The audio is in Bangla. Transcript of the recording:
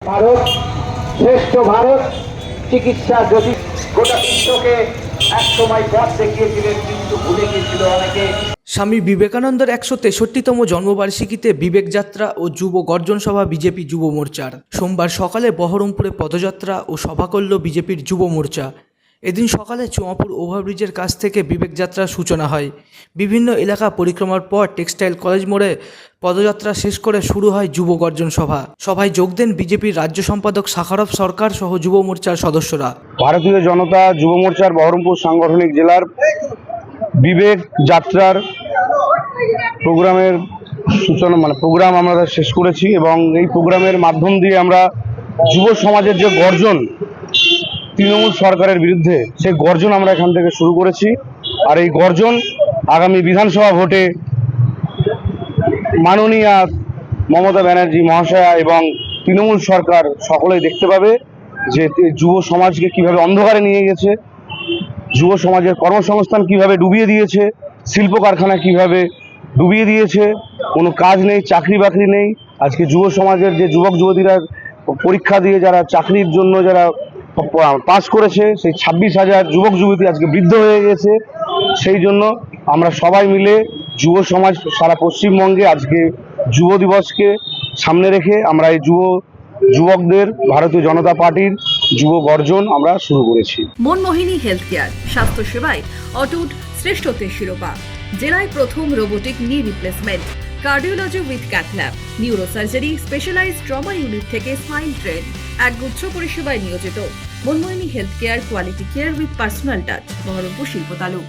ভারত শ্রেষ্ঠ ভারত চিকিৎসা যদি গোটা বিশ্বকে একসময় পথ দেখিয়েছিলেন, কিন্তু ভুলে গিয়েছিল অনেকে। স্বামী বিবেকানন্দের ১৬৩তম জন্মবার্ষিকীতে বিবেক যাত্রা ও যুব গর্জন সভা বিজেপি যুব মোর্চার। সোমবার সকালে বহরমপুরে পদযাত্রা ও সভা করল বিজেপির যুব মোর্চা। এদিন সকালে চুয়াপুর ওভারব্রিজের কাছ থেকে বিবেক যাত্রার সূচনা হয়। বিভিন্ন এলাকা পরিক্রমার পর টেক্সটাইল কলেজ মোড়ে পদযাত্রা শেষ করে শুরু হয় যুব গর্জন সভা। সভায় যোগ দেন বিজেপির রাজ্য সম্পাদক শাখারফ সরকার সহ যুব মোর্চার সদস্যরা। ভারতীয় জনতা যুব মোর্চার বহরমপুর সাংগঠনিক জেলার বিবেক যাত্রার প্রোগ্রামের সূচনা প্রোগ্রাম আমরা শেষ করেছি, এবং এই প্রোগ্রামের মাধ্যম দিয়ে আমরা যুব সমাজের যে গর্জন তৃণমূল সরকারের বিরুদ্ধে, সেই গর্জন আমরা এখান থেকে শুরু করেছি। আর এই গর্জন আগামী বিধানসভা ভোটে মাননীয়া মমতা ব্যানার্জি মহাশয়া এবং তৃণমূল সরকার সকলেই দেখতে পাবে যে যুব সমাজকে কিভাবে অন্ধকারে নিয়ে গেছে, যুব সমাজের কর্মসংস্থান কিভাবে ডুবিয়ে দিয়েছে, শিল্প কারখানা কিভাবে ডুবিয়ে দিয়েছে, কোনো কাজ নেই, চাকরি বাকরি নেই। আজকে যুব সমাজের যে যুবক যুবতীরা পরীক্ষা দিয়ে যারা চাকরির জন্য যারা পাস করেছে, সেই 26,000 যুবক যুবতী আজকে বৃদ্ধ হয়ে গেছে। সেই জন্য আমরা সবাই মিলে যুব সমাজ সারা পশ্চিমবঙ্গে আজকে যুব দিবসকে সামনে রেখে আমরা এই যুবকদের ভারতীয় জনতা পার্টির যুব গর্জন আমরা শুরু করেছি। মনমোহিনী হেলথ কেয়ার, স্বাস্থ্য সেবায় অটুট শ্রেষ্ঠত্বের শিরোপা। জেলায় প্রথম robotic knee replacement, cardiology with cath lab, neurosurgery, specialized trauma unit থেকে স্মাইল ট্রেন, একগুচ্ছ পরিষেবায় নিয়োজিত। Manmohini health care, quality care with personal touch, Baharampur শিল্প তালুক।